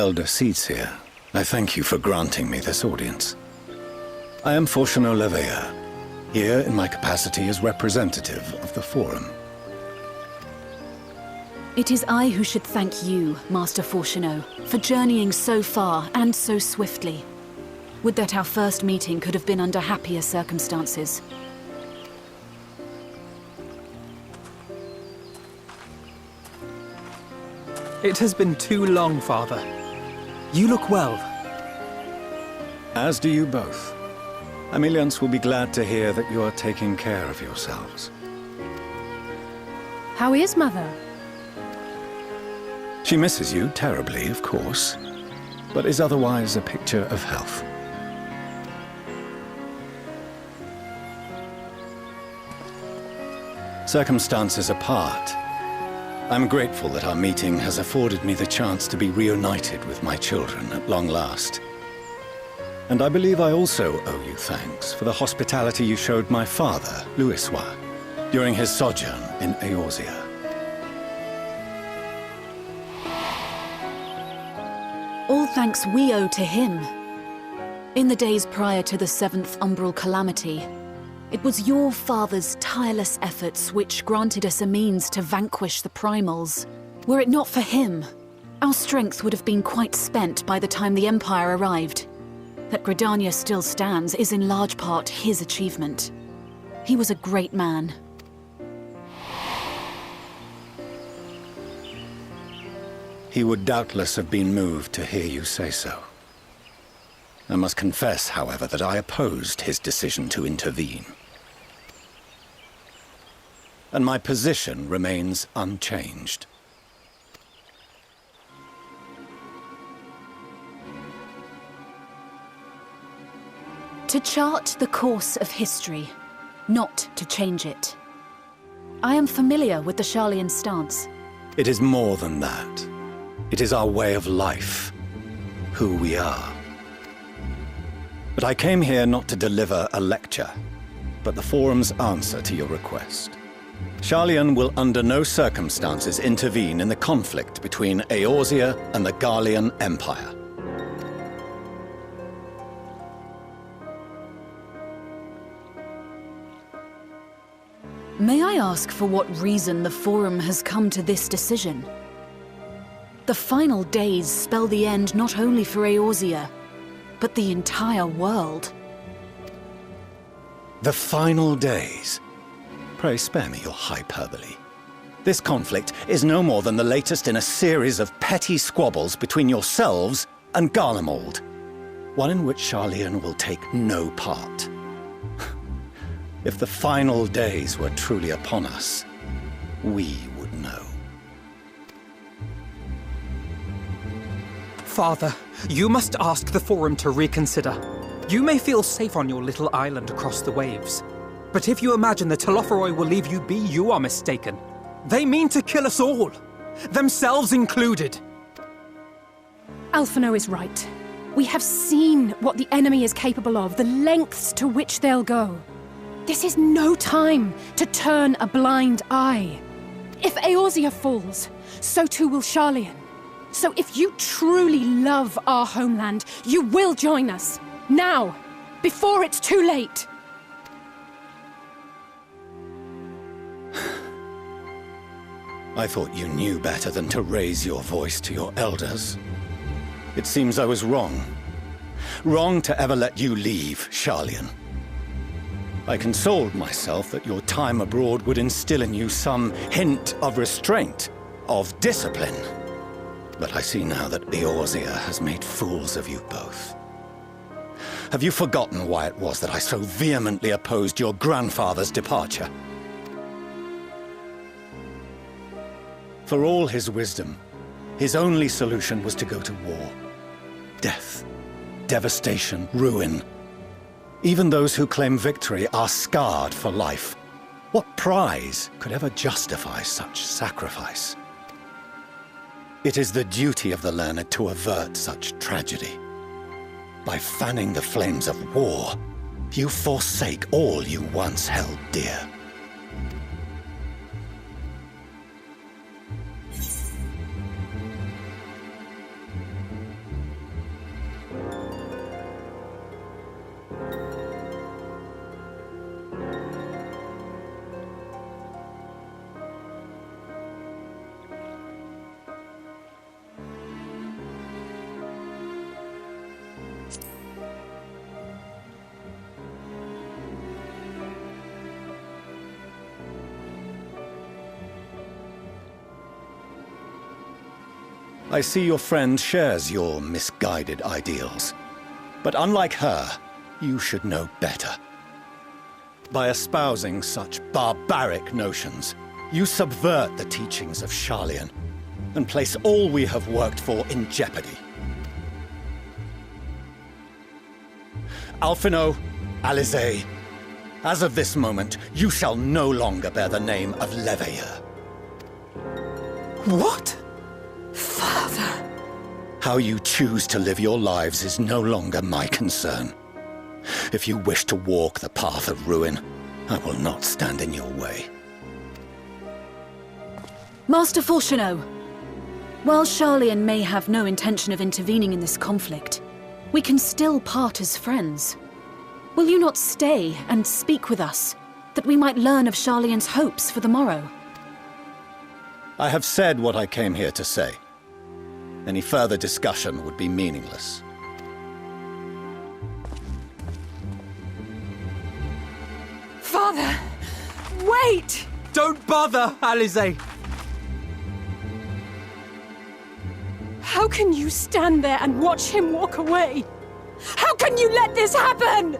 Elder Seedseer, I thank you for granting me this audience. I am Leveilleur, here in my capacity as representative of the Forum. It is I who should thank you, Master Fourcheneau, for journeying so far and so swiftly. Would that our first meeting could have been under happier circumstances. It has been too long, Father. You look well. As do you both. Ameliance will be glad to hear that you are taking care of yourselves. How is Mother? She misses you terribly, of course, but is otherwise a picture of health. Circumstances apart, I'm grateful that our meeting has afforded me the chance to be reunited with my children at long last. And I believe I also owe you thanks for the hospitality you showed my father, Louisoix, during his sojourn in Eorzea. All thanks we owe to him. In the days prior to the 7th Umbral Calamity, it was your father's tireless efforts which granted us a means to vanquish the Primals. Were it not for him, our strength would have been quite spent by the time the Empire arrived. That Gridania still stands is in large part his achievement. He was a great man. He would doubtless have been moved to hear you say so. I must confess, however, that I opposed his decision to intervene. And my position remains unchanged. To chart the course of history, not to change it. I am familiar with the Sharlyan stance. It is more than that. It is our way of life, who we are. But I came here not to deliver a lecture, but the Forum's answer to your request. Sharlyan will under no circumstances intervene in the conflict between Eorzea and the Garlean Empire. May I ask for what reason the Forum has come to this decision? The final days spell the end not only for Eorzea, but the entire world. The final days? Pray spare me your hyperbole. This conflict is no more than the latest in a series of petty squabbles between yourselves and Garlemald, one in which Sharlyan will take no part. If the final days were truly upon us, we would know. Father, you must ask the Forum to reconsider. You may feel safe on your little island across the waves. But if you imagine the Telophoroi will leave you be, you are mistaken. They mean to kill us all, themselves included. Alphino is right. We have seen what the enemy is capable of, the lengths to which they'll go. This is no time to turn a blind eye. If Eorzea falls, so too will Sharlyan. So if you truly love our homeland, you will join us. Now, before it's too late. I thought you knew better than to raise your voice to your elders. It seems I was wrong. Wrong to ever let you leave, Sharlyan. I consoled myself that your time abroad would instill in you some hint of restraint, of discipline. But I see now that Eorzea has made fools of you both. Have you forgotten why it was that I so vehemently opposed your grandfather's departure? For all his wisdom, his only solution was to go to war. Death, devastation, ruin. Even those who claim victory are scarred for life. What prize could ever justify such sacrifice? It is the duty of the learned to avert such tragedy. By fanning the flames of war, you forsake all you once held dear. I see your friend shares your misguided ideals. But unlike her, you should know better. By espousing such barbaric notions, you subvert the teachings of Sharlyan and place all we have worked for in jeopardy. Alphino, Alizé, as of this moment, you shall no longer bear the name of Leveilleur. What? Father! How you choose to live your lives is no longer my concern. If you wish to walk the path of ruin, I will not stand in your way. Master Fourcheneau, while Sharlyan may have no intention of intervening in this conflict, we can still part as friends. Will you not stay and speak with us, that we might learn of Sharlyan's hopes for the morrow? I have said what I came here to say. Any further discussion would be meaningless. Father! Wait! Don't bother, Alizé! How can you stand there and watch him walk away? How can you let this happen?